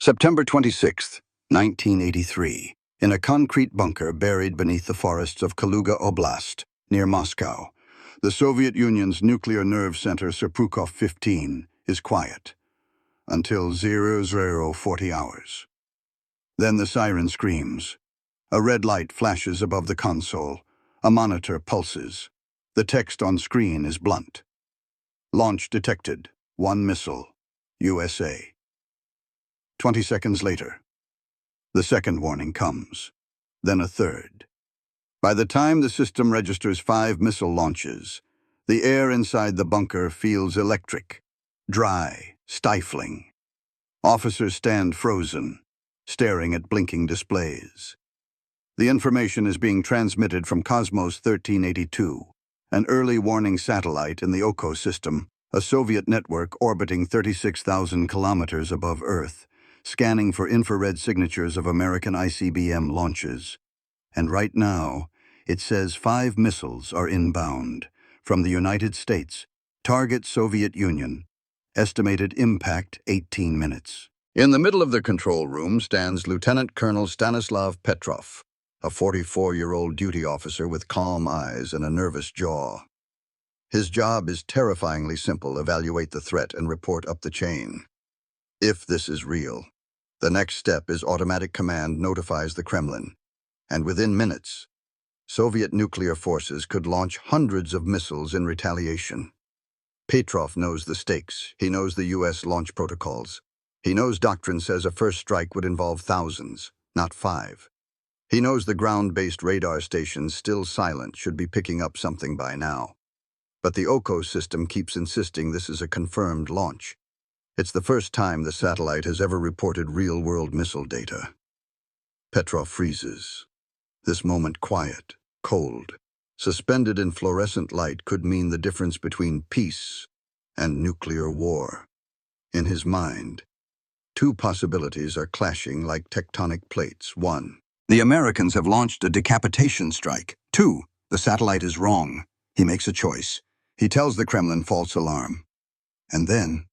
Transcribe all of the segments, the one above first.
September 26, 1983, in a concrete bunker buried beneath the forests of Kaluga Oblast, near Moscow, the Soviet Union's nuclear nerve center Serpukhov 15 is quiet until 0040 hours. Then the siren screams. A red light flashes above the console. A monitor pulses. The text on screen is blunt. Launch detected. 1 missile. USA. 20 seconds later, the second warning comes, then a third. By the time the system registers 5 missile launches, the air inside the bunker feels electric, dry, stifling. Officers stand frozen, staring at blinking displays. The information is being transmitted from Cosmos 1382, an early warning satellite in the Oko system, a Soviet network orbiting 36,000 kilometers above Earth, scanning for infrared signatures of American ICBM launches. And right now, it says 5 missiles are inbound from the United States, target Soviet Union, estimated impact 18 minutes. In the middle of the control room stands Lieutenant Colonel Stanislav Petrov, a 44-year-old duty officer with calm eyes and a nervous jaw. His job is terrifyingly simple: evaluate the threat and report up the chain. If this is real, the next step is automatic command notifies the Kremlin, and within minutes, Soviet nuclear forces could launch hundreds of missiles in retaliation. Petrov knows the stakes. He knows the U.S. launch protocols. He knows doctrine says a first strike would involve thousands, not 5. He knows the ground-based radar stations, still silent, should be picking up something by now. But the Oko system keeps insisting this is a confirmed launch. It's the first time the satellite has ever reported real-world missile data. Petrov freezes. This moment quiet, cold, suspended in fluorescent light could mean the difference between peace and nuclear war. In his mind, 2 possibilities are clashing like tectonic plates. 1. The Americans have launched a decapitation strike. 2. The satellite is wrong. He makes a choice. He tells the Kremlin false alarm. And then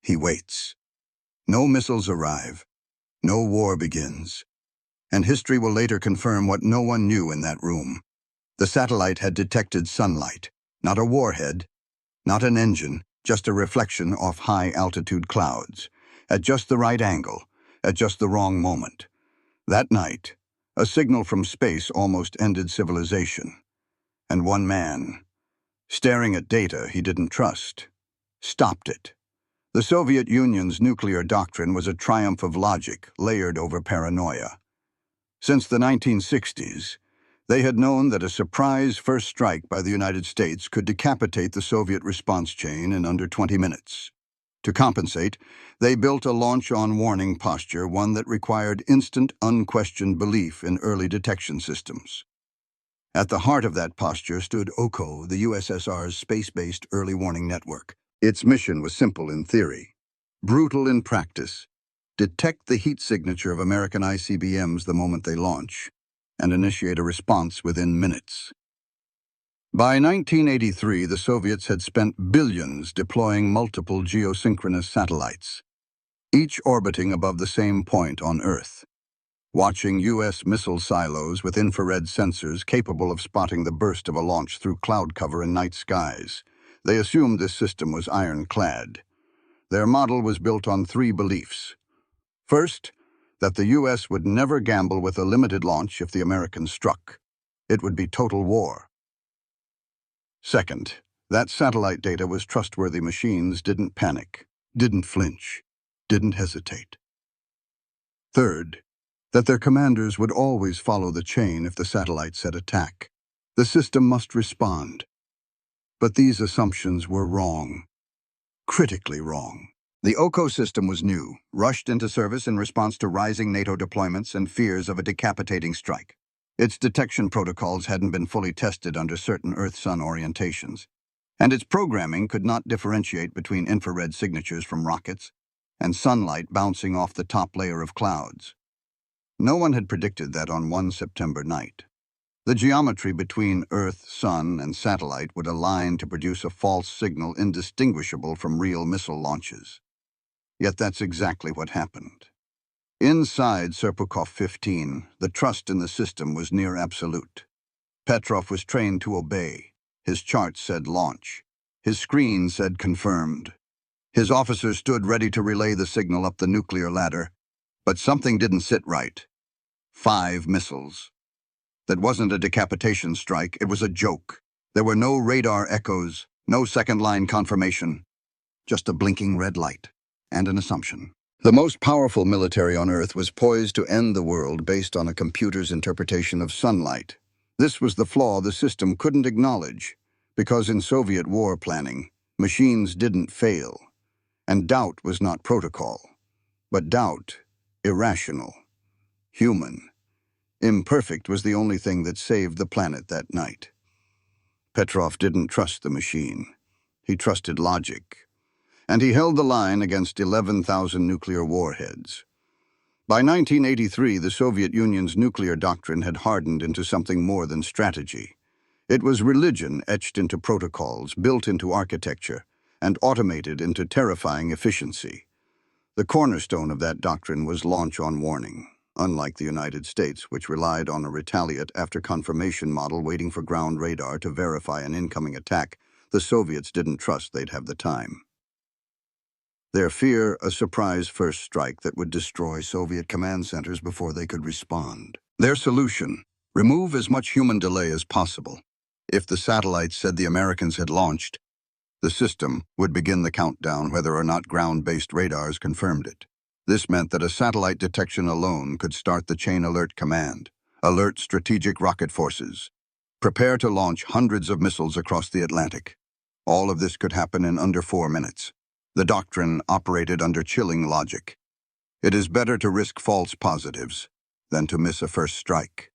he waits. No missiles arrive. No war begins. And history will later confirm what no one knew in that room. The satellite had detected sunlight, not a warhead, not an engine, just a reflection off high-altitude clouds, at just the right angle, at just the wrong moment. That night, a signal from space almost ended civilization. And one man, staring at data he didn't trust, stopped it. The Soviet Union's nuclear doctrine was a triumph of logic layered over paranoia. Since the 1960s, they had known that a surprise first strike by the United States could decapitate the Soviet response chain in under 20 minutes. To compensate, they built a launch-on-warning posture, one that required instant, unquestioned belief in early detection systems. At the heart of that posture stood Oko, the USSR's space-based early warning network. Its mission was simple in theory, brutal in practice: detect the heat signature of American ICBMs the moment they launch, and initiate a response within minutes. By 1983, the Soviets had spent billions deploying multiple geosynchronous satellites, each orbiting above the same point on Earth, watching U.S. missile silos with infrared sensors capable of spotting the burst of a launch through cloud cover and night skies. They assumed this system was ironclad. Their model was built on 3 beliefs. First, that the U.S. would never gamble with a limited launch if the Americans struck. It would be total war. Second, that satellite data was trustworthy machines didn't panic, didn't flinch, didn't hesitate. Third, that their commanders would always follow the chain if the satellite said attack. The system must respond. But these assumptions were wrong. Critically wrong. The Oko system was new, rushed into service in response to rising NATO deployments and fears of a decapitating strike. Its detection protocols hadn't been fully tested under certain Earth-Sun orientations, and its programming could not differentiate between infrared signatures from rockets and sunlight bouncing off the top layer of clouds. No one had predicted that on one September night, the geometry between Earth, Sun, and satellite would align to produce a false signal indistinguishable from real missile launches. Yet that's exactly what happened. Inside Serpukhov 15, the trust in the system was near absolute. Petrov was trained to obey. His chart said launch. His screen said confirmed. His officers stood ready to relay the signal up the nuclear ladder, but something didn't sit right. 5 missiles. That wasn't a decapitation strike, it was a joke. There were no radar echoes, no second-line confirmation, just a blinking red light and an assumption. The most powerful military on Earth was poised to end the world based on a computer's interpretation of sunlight. This was the flaw the system couldn't acknowledge, because in Soviet war planning, machines didn't fail, and doubt was not protocol, but doubt, irrational, human. Imperfect was the only thing that saved the planet that night. Petrov didn't trust the machine. He trusted logic. And he held the line against 11,000 nuclear warheads. By 1983, the Soviet Union's nuclear doctrine had hardened into something more than strategy. It was religion etched into protocols, built into architecture, and automated into terrifying efficiency. The cornerstone of that doctrine was launch on warning. Unlike the United States, which relied on a retaliate after confirmation model waiting for ground radar to verify an incoming attack, the Soviets didn't trust they'd have the time. Their fear, a surprise first strike that would destroy Soviet command centers before they could respond. Their solution, remove as much human delay as possible. If the satellites said the Americans had launched, the system would begin the countdown whether or not ground-based radars confirmed it. This meant that a satellite detection alone could start the chain alert command. Alert strategic rocket forces. Prepare to launch hundreds of missiles across the Atlantic. All of this could happen in under 4 minutes. The doctrine operated under chilling logic. It is better to risk false positives than to miss a first strike.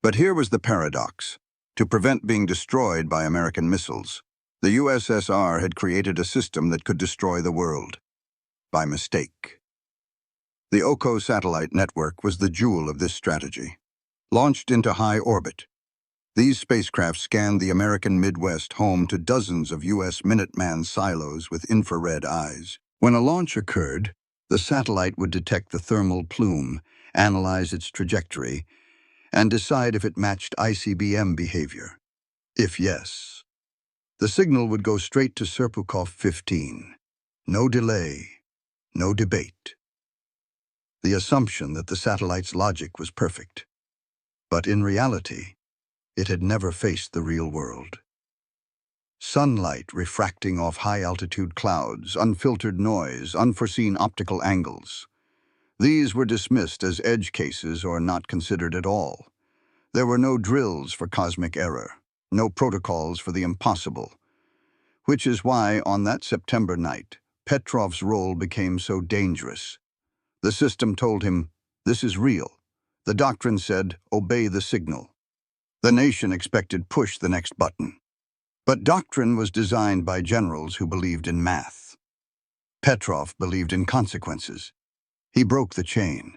But here was the paradox. To prevent being destroyed by American missiles, the USSR had created a system that could destroy the world. By mistake. The Oko satellite network was the jewel of this strategy. Launched into high orbit, these spacecraft scanned the American Midwest home to dozens of U.S. Minuteman silos with infrared eyes. When a launch occurred, the satellite would detect the thermal plume, analyze its trajectory, and decide if it matched ICBM behavior. If yes, the signal would go straight to Serpukhov 15. No delay, no debate. The assumption that the satellite's logic was perfect. But in reality, it had never faced the real world. Sunlight refracting off high-altitude clouds, unfiltered noise, unforeseen optical angles. These were dismissed as edge cases or not considered at all. There were no drills for cosmic error, no protocols for the impossible. Which is why, on that September night, Petrov's role became so dangerous. The system told him, "This is real." The doctrine said, "Obey the signal." The nation expected push the next button. But doctrine was designed by generals who believed in math. Petrov believed in consequences. He broke the chain.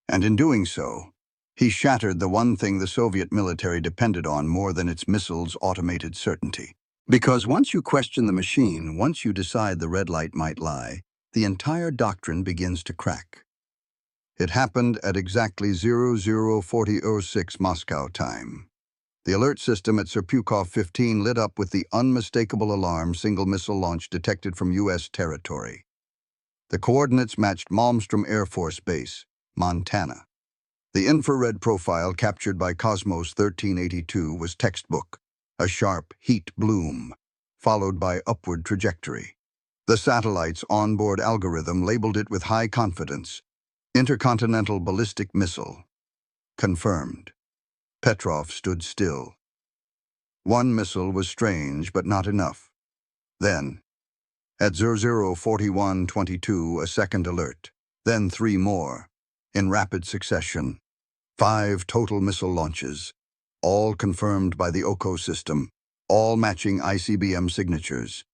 And in doing so, he shattered the one thing the Soviet military depended on more than its missiles' automated certainty. Because once you question the machine, once you decide the red light might lie, the entire doctrine begins to crack. It happened at exactly 0040:06 Moscow time. The alert system at Serpukhov 15 lit up with the unmistakable alarm single missile launch detected from U.S. territory. The coordinates matched Malmstrom Air Force Base, Montana. The infrared profile captured by Cosmos 1382 was textbook, a sharp heat bloom, followed by upward trajectory. The satellite's onboard algorithm labeled it with high confidence, Intercontinental Ballistic Missile. Confirmed. Petrov stood still. One missile was strange, but not enough. Then, at 0041:22, a second alert. Then 3 more, in rapid succession. 5 total missile launches, all confirmed by the Oko system, all matching ICBM signatures.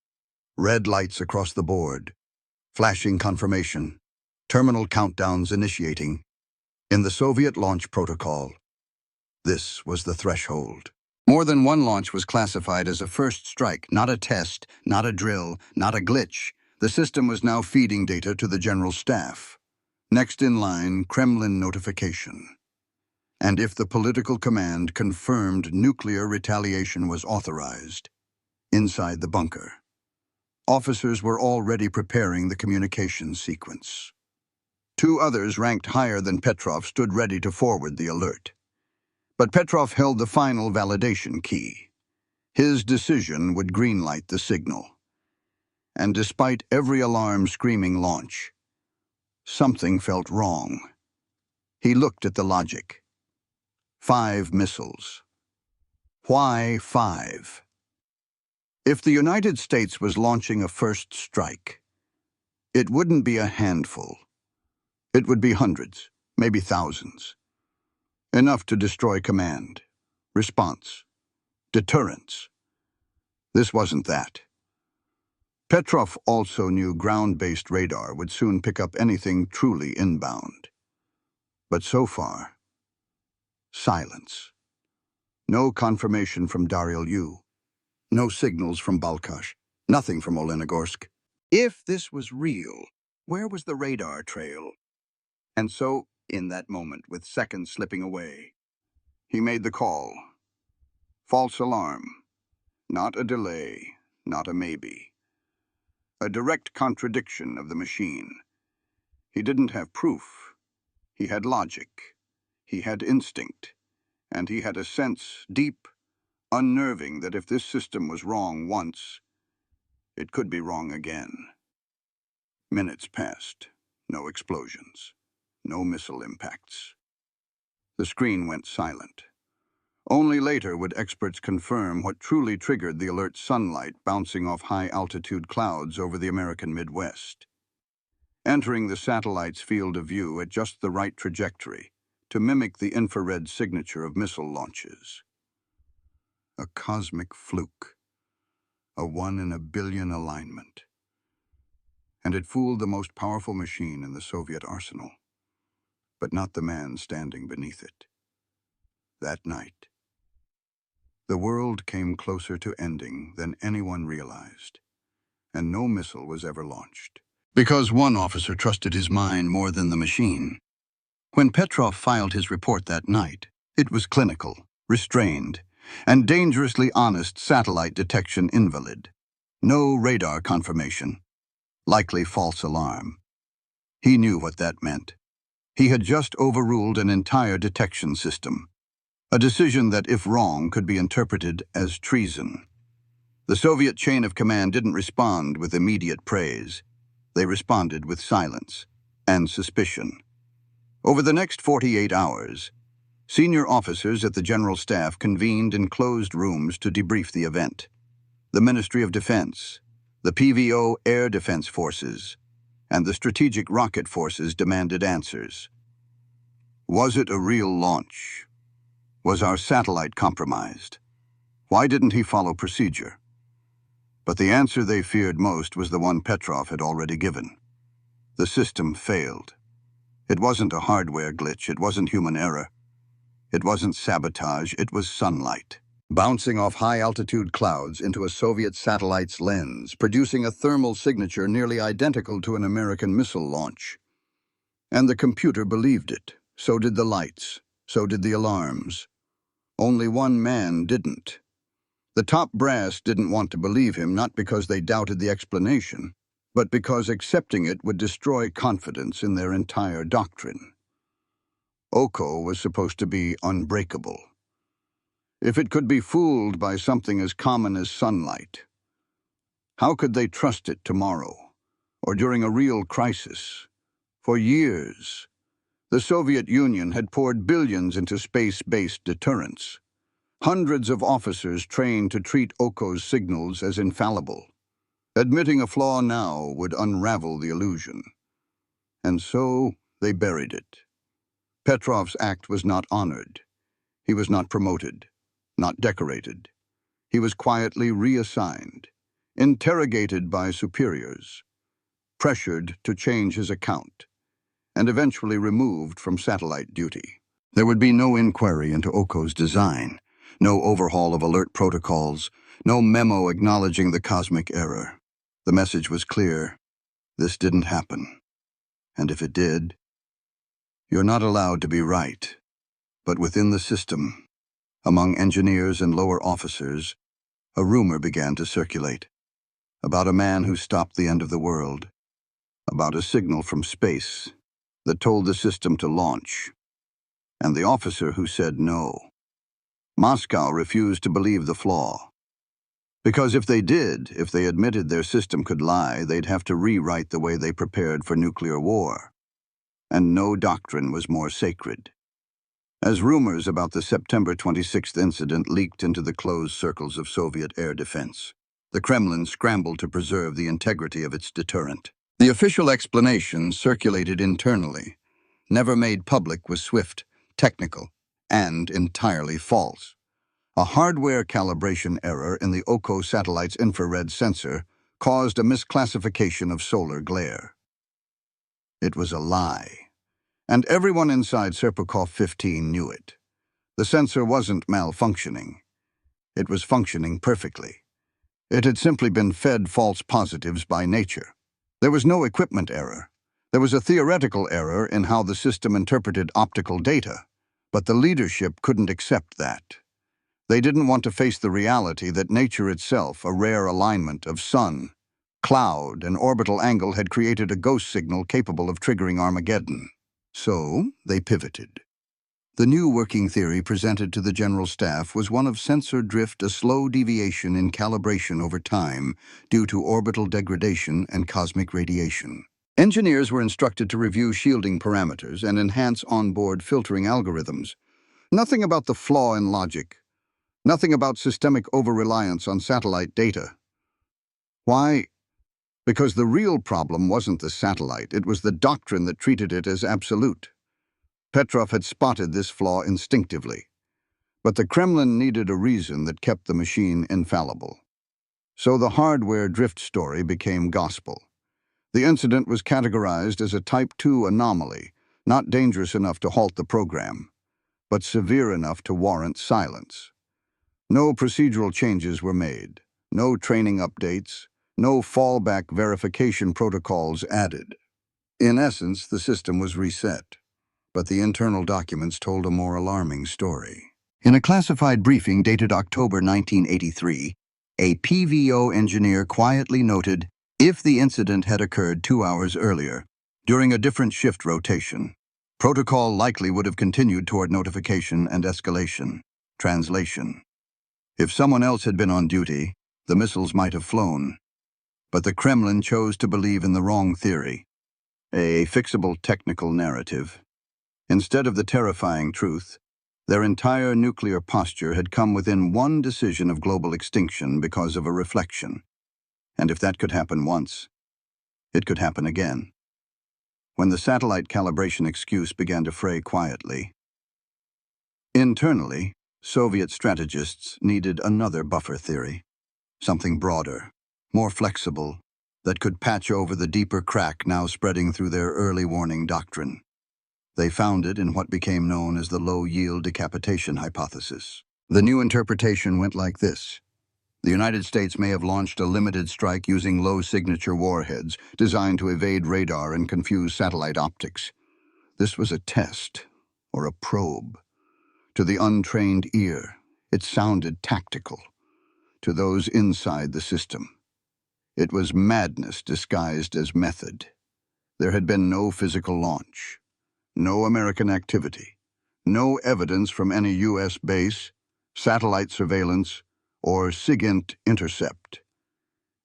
Red lights across the board. Flashing confirmation. Terminal countdowns initiating. In the Soviet launch protocol, this was the threshold. More than one launch was classified as a first strike, not a test, not a drill, not a glitch. The system was now feeding data to the general staff. Next in line, Kremlin notification. And if the political command confirmed nuclear retaliation was authorized, inside the bunker, officers were already preparing the communications sequence. Two others ranked higher than Petrov stood ready to forward the alert. But Petrov held the final validation key. His decision would greenlight the signal. And despite every alarm screaming launch, something felt wrong. He looked at the logic. 5 missiles. Why 5? If the United States was launching a first strike, it wouldn't be a handful. It would be hundreds, maybe thousands. Enough to destroy command, response, deterrence. This wasn't that. Petrov also knew ground-based radar would soon pick up anything truly inbound. But so far, silence. No confirmation from Daryl-U. No signals from Balkash. Nothing from Olenogorsk. If this was real, where was the radar trail? And so, in that moment, with seconds slipping away, he made the call. False alarm. Not a delay, not a maybe. A direct contradiction of the machine. He didn't have proof. He had logic. He had instinct. And he had a sense, deep, unnerving, that if this system was wrong once, it could be wrong again. Minutes passed. No explosions. No missile impacts. The screen went silent. Only later would experts confirm what truly triggered the alert: sunlight bouncing off high-altitude clouds over the American Midwest, entering the satellite's field of view at just the right trajectory to mimic the infrared signature of missile launches. A cosmic fluke, a 1 in a billion alignment. And it fooled the most powerful machine in the Soviet arsenal, but not the man standing beneath it. That night, the world came closer to ending than anyone realized, and no missile was ever launched. Because one officer trusted his mind more than the machine. When Petrov filed his report that night, it was clinical, restrained, and dangerously honest satellite detection invalid. No radar confirmation. Likely false alarm. He knew what that meant. He had just overruled an entire detection system. A decision that, if wrong, could be interpreted as treason. The Soviet chain of command didn't respond with immediate praise. They responded with silence and suspicion. Over the next 48 hours, senior officers at the General Staff convened in closed rooms to debrief the event. The Ministry of Defense, the PVO Air Defense Forces, and the Strategic Rocket Forces demanded answers. Was it a real launch? Was our satellite compromised? Why didn't he follow procedure? But the answer they feared most was the one Petrov had already given. The system failed. It wasn't a hardware glitch, it wasn't human error. It wasn't sabotage, it was sunlight, bouncing off high-altitude clouds into a Soviet satellite's lens, producing a thermal signature nearly identical to an American missile launch. And the computer believed it. So did the lights. So did the alarms. Only one man didn't. The top brass didn't want to believe him, not because they doubted the explanation, but because accepting it would destroy confidence in their entire doctrine. Oko was supposed to be unbreakable. If it could be fooled by something as common as sunlight, how could they trust it tomorrow, or during a real crisis? For years, the Soviet Union had poured billions into space-based deterrence. Hundreds of officers trained to treat Oko's signals as infallible. Admitting a flaw now would unravel the illusion. And so they buried it. Petrov's act was not honored. He was not promoted, not decorated. He was quietly reassigned, interrogated by superiors, pressured to change his account, and eventually removed from satellite duty. There would be no inquiry into Oko's design, no overhaul of alert protocols, no memo acknowledging the cosmic error. The message was clear. This didn't happen. And if it did, You're not allowed to be right, but within the system, among engineers and lower officers, a rumor began to circulate about a man who stopped the end of the world, about a signal from space that told the system to launch, and the officer who said no. Moscow refused to believe the flaw. Because if they admitted their system could lie, they'd have to rewrite the way they prepared for nuclear war. And no doctrine was more sacred. As rumors about the September 26th incident leaked into the closed circles of Soviet air defense, the Kremlin scrambled to preserve the integrity of its deterrent. The official explanation circulated internally, never made public, was swift, technical, and entirely false. A hardware calibration error in the Oko satellite's infrared sensor caused a misclassification of solar glare. It was a lie, and everyone inside Serpukhov 15 knew it. The sensor wasn't malfunctioning. It was functioning perfectly. It had simply been fed false positives by nature. There was no equipment error. There was a theoretical error in how the system interpreted optical data, but the leadership couldn't accept that. They didn't want to face the reality that nature itself, a rare alignment of sun, cloud, and orbital angle, had created a ghost signal capable of triggering Armageddon. So they pivoted. The new working theory presented to the General Staff was one of sensor drift, a slow deviation in calibration over time due to orbital degradation and cosmic radiation. Engineers were instructed to review shielding parameters and enhance onboard filtering algorithms. Nothing about the flaw in logic. Nothing about systemic over-reliance on satellite data. Why? Because the real problem wasn't the satellite, it was the doctrine that treated it as absolute. Petrov had spotted this flaw instinctively, but the Kremlin needed a reason that kept the machine infallible. So the hardware drift story became gospel. The incident was categorized as a Type 2 anomaly, not dangerous enough to halt the program, but severe enough to warrant silence. No procedural changes were made, no training updates, no fallback verification protocols added. In essence, the system was reset, but the internal documents told a more alarming story. In a classified briefing dated October 1983, a PVO engineer quietly noted, if the incident had occurred 2 hours earlier, during a different shift rotation, protocol likely would have continued toward notification and escalation. Translation: if someone else had been on duty, the missiles might have flown. But the Kremlin chose to believe in the wrong theory, a fixable technical narrative. Instead of the terrifying truth, their entire nuclear posture had come within one decision of global extinction because of a reflection. And if that could happen once, it could happen again. When the satellite calibration excuse began to fray quietly, internally, Soviet strategists needed another buffer theory, something broader, more flexible, that could patch over the deeper crack now spreading through their early warning doctrine. They found it in what became known as the low-yield decapitation hypothesis. The new interpretation went like this. The United States may have launched a limited strike using low-signature warheads designed to evade radar and confuse satellite optics. This was a test, or a probe. To the untrained ear, it sounded tactical. To those inside the system, it was madness disguised as method. There had been no physical launch, no American activity, no evidence from any U.S. base, satellite surveillance, or SIGINT intercept.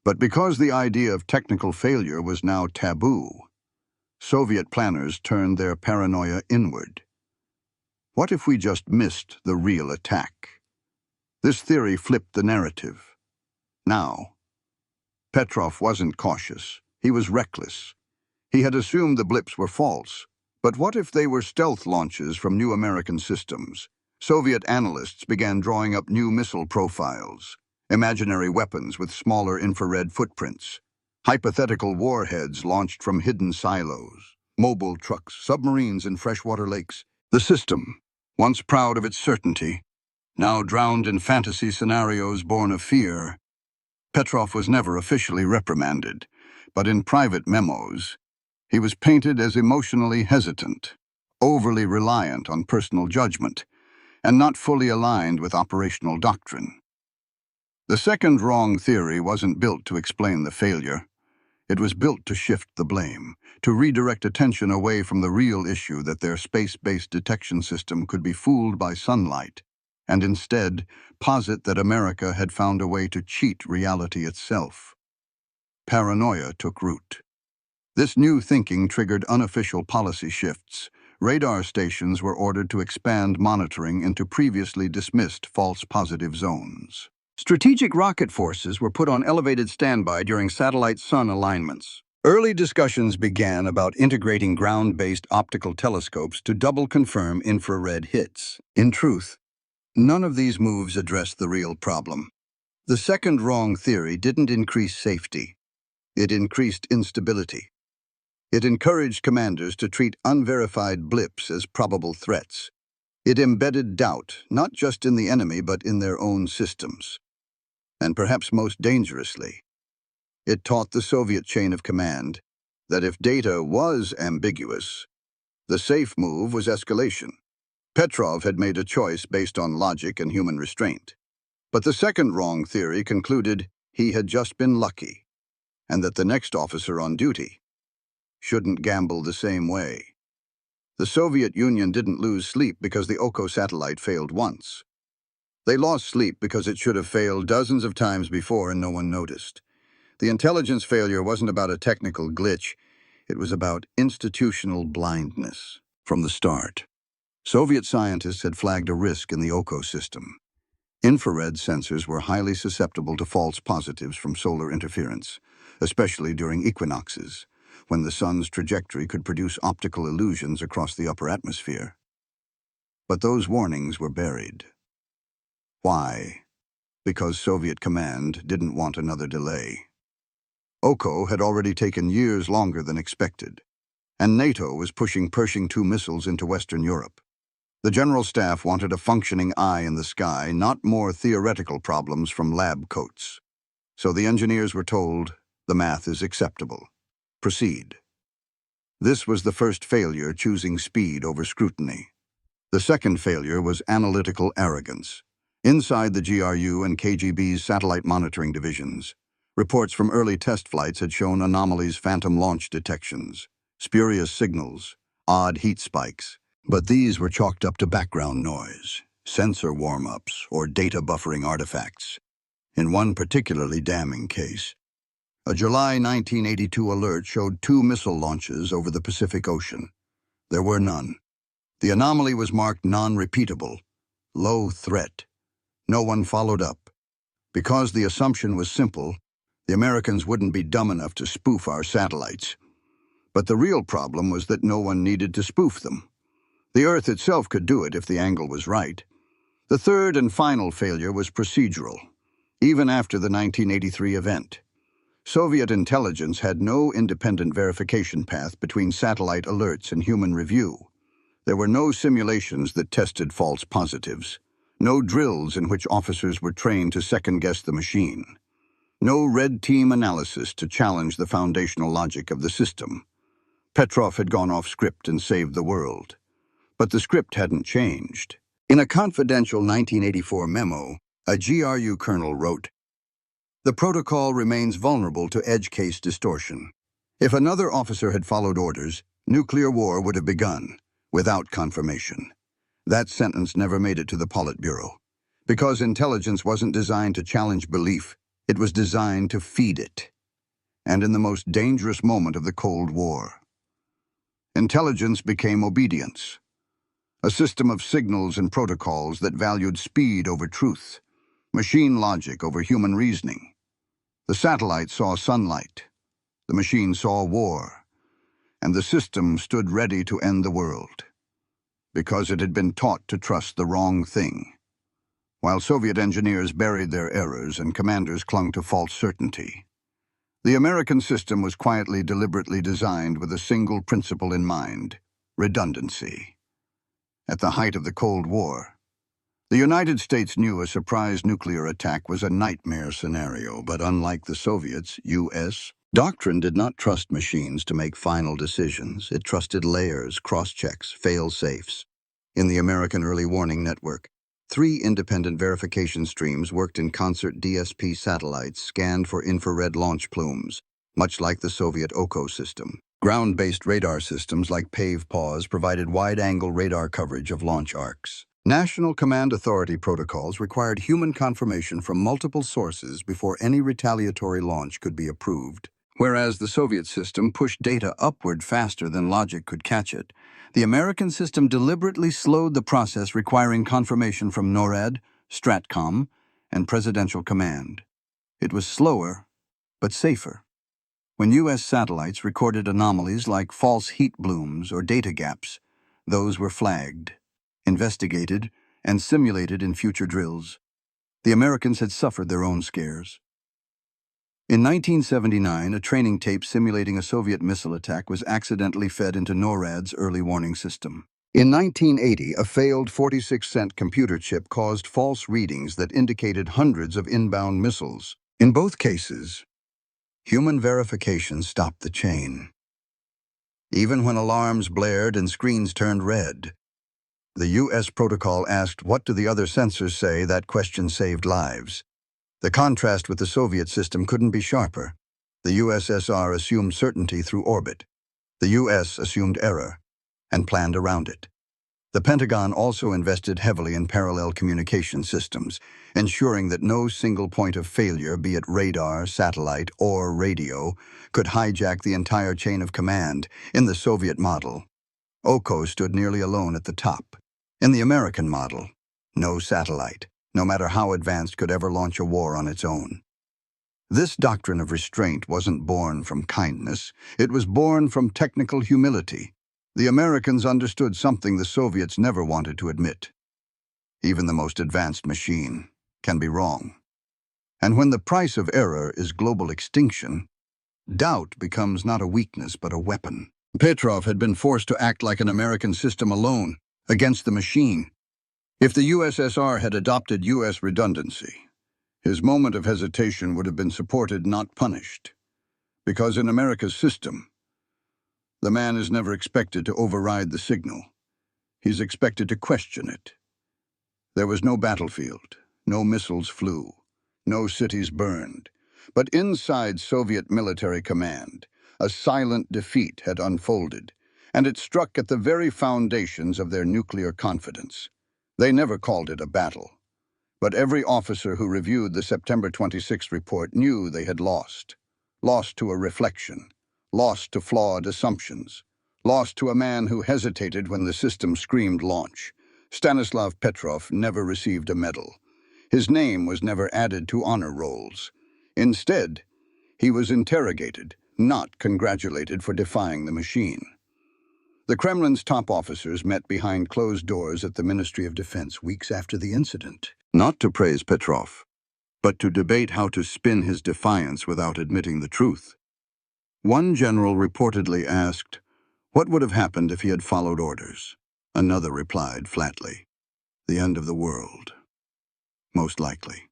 But because the idea of technical failure was now taboo, Soviet planners turned their paranoia inward. What if we just missed the real attack? This theory flipped the narrative. Now, Petrov wasn't cautious. He was reckless. He had assumed the blips were false. But what if they were stealth launches from new American systems? Soviet analysts began drawing up new missile profiles, imaginary weapons with smaller infrared footprints, hypothetical warheads launched from hidden silos, mobile trucks, submarines in freshwater lakes. The system, once proud of its certainty, now drowned in fantasy scenarios born of fear. Petrov was never officially reprimanded, but in private memos, he was painted as emotionally hesitant. overly reliant on personal judgment, and not fully aligned with operational doctrine. The second wrong theory wasn't built to explain the failure. It was built to shift the blame, to redirect attention away from the real issue that their space-based detection system could be fooled by sunlight, and instead posit that America had found a way to cheat reality itself. Paranoia took root. This new thinking triggered unofficial policy shifts. Radar stations were ordered to expand monitoring into previously dismissed false positive zones. Strategic rocket forces were put on elevated standby during satellite-sun alignments. Early discussions began about integrating ground-based optical telescopes to double-confirm infrared hits. In truth, none of these moves addressed the real problem. The second wrong theory didn't increase safety. It increased instability. It encouraged commanders to treat unverified blips as probable threats. It embedded doubt, not just in the enemy but in their own systems. And perhaps most dangerously, it taught the Soviet chain of command that if data was ambiguous, the safe move was escalation. Petrov had made a choice based on logic and human restraint. But the second wrong theory concluded he had just been lucky, and that the next officer on duty shouldn't gamble the same way. The Soviet Union didn't lose sleep because the Oko satellite failed once. They lost sleep because it should have failed dozens of times before and no one noticed. The intelligence failure wasn't about a technical glitch, it was about institutional blindness. From the start, Soviet scientists had flagged a risk in the Oko system. Infrared sensors were highly susceptible to false positives from solar interference, especially during equinoxes, when the sun's trajectory could produce optical illusions across the upper atmosphere. But those warnings were buried. Why? Because Soviet command didn't want another delay. Oko had already taken years longer than expected, and NATO was pushing Pershing II missiles into Western Europe. The General Staff wanted a functioning eye in the sky, not more theoretical problems from lab coats. So the engineers were told, the math is acceptable. Proceed. This was the first failure, choosing speed over scrutiny. The second failure was analytical arrogance. Inside the GRU and KGB's satellite monitoring divisions, reports from early test flights had shown anomalies, phantom launch detections, spurious signals, odd heat spikes. But these were chalked up to background noise, sensor warm-ups, or data buffering artifacts. In one particularly damning case, a July 1982 alert showed 2 missile launches over the Pacific Ocean. There were none. The anomaly was marked non-repeatable, low threat. No one followed up. Because the assumption was simple, the Americans wouldn't be dumb enough to spoof our satellites. But the real problem was that no one needed to spoof them. The Earth itself could do it if the angle was right. The third and final failure was procedural. Even after the 1983 event, Soviet intelligence had no independent verification path between satellite alerts and human review. There were no simulations that tested false positives, no drills in which officers were trained to second-guess the machine, no red team analysis to challenge the foundational logic of the system. Petrov had gone off script and saved the world. But the script hadn't changed. In a confidential 1984 memo, a GRU colonel wrote, "The protocol remains vulnerable to edge case distortion. If another officer had followed orders, nuclear war would have begun, without confirmation." That sentence never made it to the Politburo. Because intelligence wasn't designed to challenge belief, it was designed to feed it. And in the most dangerous moment of the Cold War, intelligence became obedience. A system of signals and protocols that valued speed over truth, machine logic over human reasoning. The satellite saw sunlight, the machine saw war, and the system stood ready to end the world, because it had been taught to trust the wrong thing. While Soviet engineers buried their errors and commanders clung to false certainty, the American system was quietly, deliberately designed with a single principle in mind: redundancy. At the height of the Cold War, the United States knew a surprise nuclear attack was a nightmare scenario, but unlike the Soviets, U.S. Doctrine did not trust machines to make final decisions. It trusted layers, cross-checks, fail-safes. In the American Early Warning Network, 3 independent verification streams worked in concert. DSP satellites scanned for infrared launch plumes, much like the Soviet OCO system. Ground-based radar systems like PAVE-PAWS provided wide-angle radar coverage of launch arcs. National Command Authority protocols required human confirmation from multiple sources before any retaliatory launch could be approved. Whereas the Soviet system pushed data upward faster than logic could catch it, the American system deliberately slowed the process, requiring confirmation from NORAD, STRATCOM, and Presidential Command. It was slower, but safer. When U.S. satellites recorded anomalies like false heat blooms or data gaps, those were flagged, investigated, and simulated in future drills. The Americans had suffered their own scares. In 1979, a training tape simulating a Soviet missile attack was accidentally fed into NORAD's early warning system. In 1980, a failed 46-cent computer chip caused false readings that indicated hundreds of inbound missiles. In both cases, human verification stopped the chain. Even when alarms blared and screens turned red, the U.S. protocol asked, "What do the other sensors say?" That question saved lives. The contrast with the Soviet system couldn't be sharper. The USSR assumed certainty through orbit. The US assumed error and planned around it. The Pentagon also invested heavily in parallel communication systems, ensuring that no single point of failure, be it radar, satellite, or radio, could hijack the entire chain of command. In the Soviet model, OCO stood nearly alone at the top. In the American model, no satellite, no matter how advanced, could ever launch a war on its own. This doctrine of restraint wasn't born from kindness. It was born from technical humility. The Americans understood something the Soviets never wanted to admit. Even the most advanced machine can be wrong. And when the price of error is global extinction, doubt becomes not a weakness but a weapon. Petrov had been forced to act like an American system alone, against the machine. If the USSR had adopted U.S. redundancy, his moment of hesitation would have been supported, not punished. Because in America's system, the man is never expected to override the signal. He's expected to question it. There was no battlefield, no missiles flew, no cities burned. But inside Soviet military command, a silent defeat had unfolded, and it struck at the very foundations of their nuclear confidence. They never called it a battle, but every officer who reviewed the September 26 report knew they had lost. Lost to a reflection, lost to flawed assumptions, lost to a man who hesitated when the system screamed launch. Stanislav Petrov never received a medal. His name was never added to honor rolls. Instead, he was interrogated, not congratulated for defying the machine. The Kremlin's top officers met behind closed doors at the Ministry of Defense weeks after the incident, not to praise Petrov, but to debate how to spin his defiance without admitting the truth. One general reportedly asked, what would have happened if he had followed orders? Another replied flatly, the end of the world. Most likely.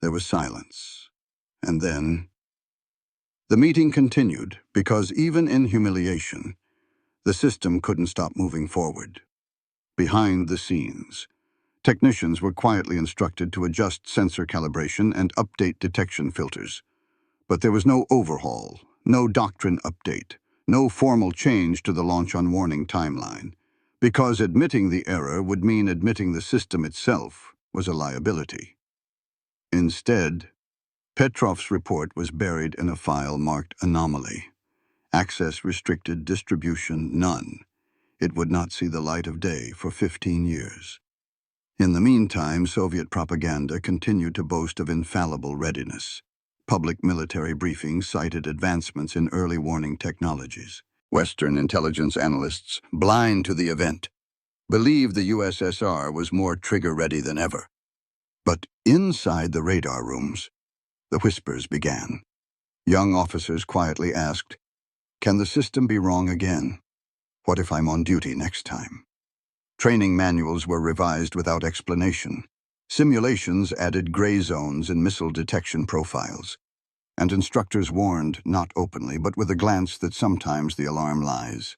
There was silence, and then the meeting continued because even in humiliation, the system couldn't stop moving forward. Behind the scenes, technicians were quietly instructed to adjust sensor calibration and update detection filters. But there was no overhaul, no doctrine update, no formal change to the launch on warning timeline, because admitting the error would mean admitting the system itself was a liability. Instead, Petrov's report was buried in a file marked anomaly. Access restricted, distribution none. It would not see the light of day for 15 years. In the meantime, Soviet propaganda continued to boast of infallible readiness. Public military briefings cited advancements in early warning technologies. Western intelligence analysts, blind to the event, believed the USSR was more trigger-ready than ever. But inside the radar rooms, the whispers began. Young officers quietly asked, "Can the system be wrong again? What if I'm on duty next time?" Training manuals were revised without explanation. Simulations added gray zones in missile detection profiles. and instructors warned not openly, but with a glance that sometimes the alarm lies.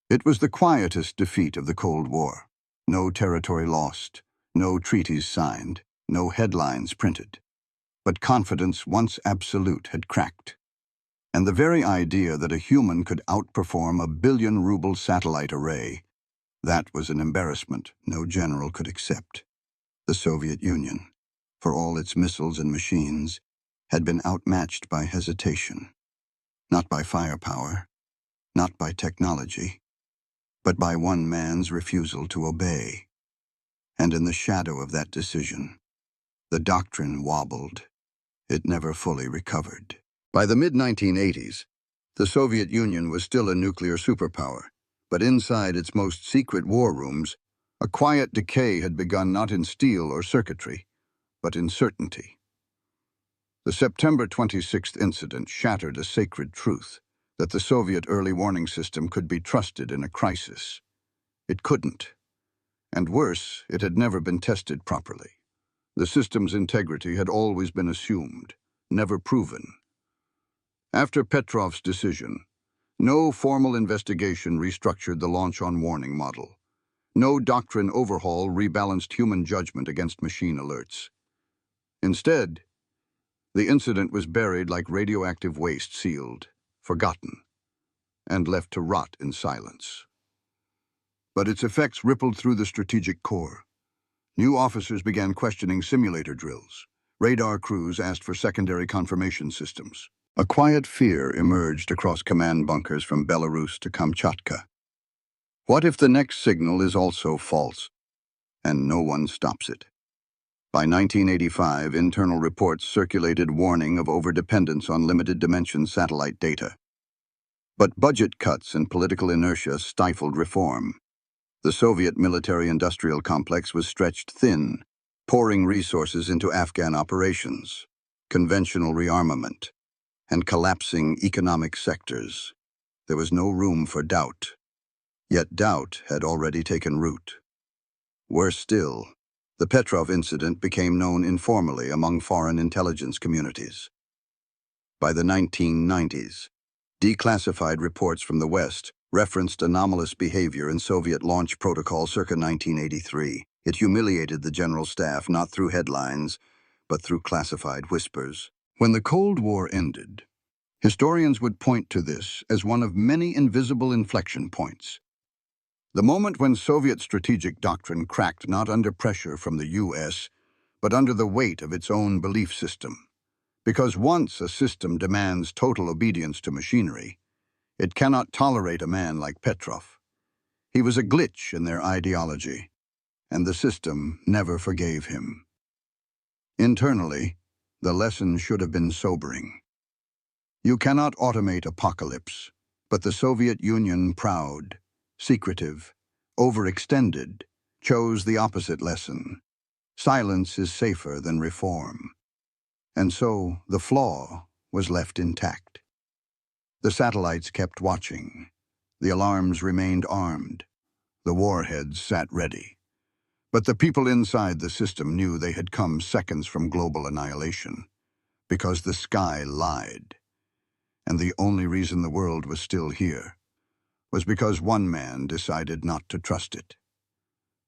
It was the quietest defeat of the Cold War. No territory lost, no treaties signed, no headlines printed. But confidence once absolute had cracked. And the very idea that a human could outperform a billion-ruble satellite array, that was an embarrassment no general could accept. The Soviet Union, for all its missiles and machines, had been outmatched by hesitation. Not by firepower, not by technology, but by one man's refusal to obey. And in the shadow of that decision, the doctrine wobbled. It never fully recovered. By the mid-1980s, the Soviet Union was still a nuclear superpower, but inside its most secret war rooms, a quiet decay had begun not in steel or circuitry, but in certainty. The September 26th incident shattered a sacred truth, that the Soviet early warning system could be trusted in a crisis. It couldn't. And worse, it had never been tested properly. The system's integrity had always been assumed, never proven. After Petrov's decision, no formal investigation restructured the launch-on-warning model. No doctrine overhaul rebalanced human judgment against machine alerts. Instead, the incident was buried like radioactive waste, sealed, forgotten, and left to rot in silence. But its effects rippled through the strategic core. New officers began questioning simulator drills. Radar crews asked for secondary confirmation systems. A quiet fear emerged across command bunkers from Belarus to Kamchatka. What if the next signal is also false, and no one stops it? By 1985, internal reports circulated warning of overdependence on limited-dimension satellite data. But budget cuts and political inertia stifled reform. The Soviet military-industrial complex was stretched thin, pouring resources into Afghan operations, conventional rearmament, and collapsing economic sectors. There was no room for doubt. Yet doubt had already taken root. Worse still, the Petrov incident became known informally among foreign intelligence communities. By the 1990s, declassified reports from the West referenced anomalous behavior in Soviet launch protocol circa 1983. It humiliated the general staff not through headlines, but through classified whispers. When the Cold War ended, historians would point to this as one of many invisible inflection points. The moment when Soviet strategic doctrine cracked not under pressure from the US, but under the weight of its own belief system. Because once a system demands total obedience to machinery, it cannot tolerate a man like Petrov. He was a glitch in their ideology, and the system never forgave him. Internally, the lesson should have been sobering. You cannot automate apocalypse, but the Soviet Union, proud, secretive, overextended, chose the opposite lesson. Silence is safer than reform. And so the flaw was left intact. The satellites kept watching. The alarms remained armed. The warheads sat ready. But the people inside the system knew they had come seconds from global annihilation, because the sky lied. And the only reason the world was still here was because one man decided not to trust it.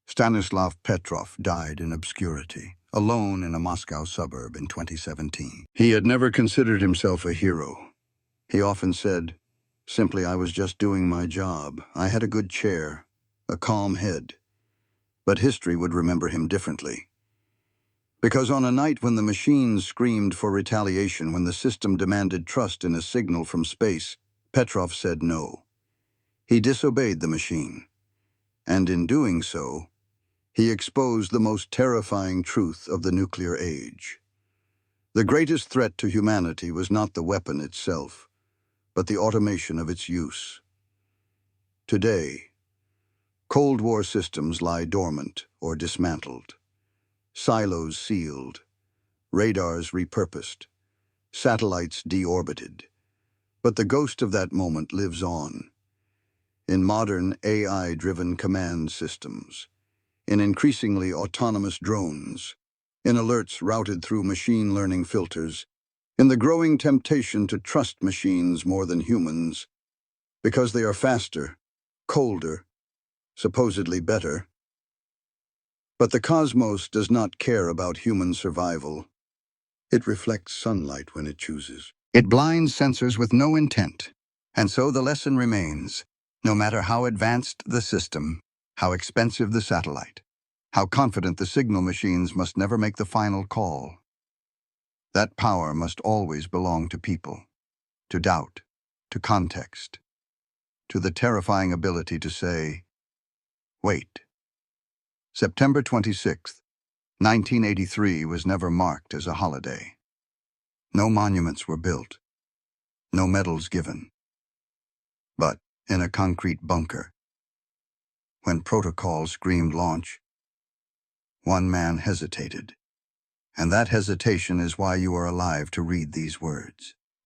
Stanislav Petrov died in obscurity, alone in a Moscow suburb in 2017. He had never considered himself a hero. He often said, simply, I was just doing my job. I had a good chair, a calm head. But history would remember him differently. Because on a night when the machines screamed for retaliation, when the system demanded trust in a signal from space, Petrov said no. He disobeyed the machine. And in doing so, he exposed the most terrifying truth of the nuclear age. The greatest threat to humanity was not the weapon itself, but the automation of its use. Today, Cold War systems lie dormant or dismantled, silos sealed, radars repurposed, satellites deorbited. But the ghost of that moment lives on. In modern AI-driven command systems, in increasingly autonomous drones, in alerts routed through machine learning filters, In the growing temptation to trust machines more than humans, because they are faster, colder, supposedly better. But the cosmos does not care about human survival. It reflects sunlight when it chooses. It blinds sensors with no intent. And so the lesson remains, no matter how advanced the system, how expensive the satellite, how confident the signal machines must never make the final call. That power must always belong to people, to doubt, to context, to the terrifying ability to say, wait. September 26th, 1983 was never marked as a holiday. No monuments were built, no medals given. But in a concrete bunker, when protocol screamed launch, one man hesitated. And that hesitation is why you are alive to read these words.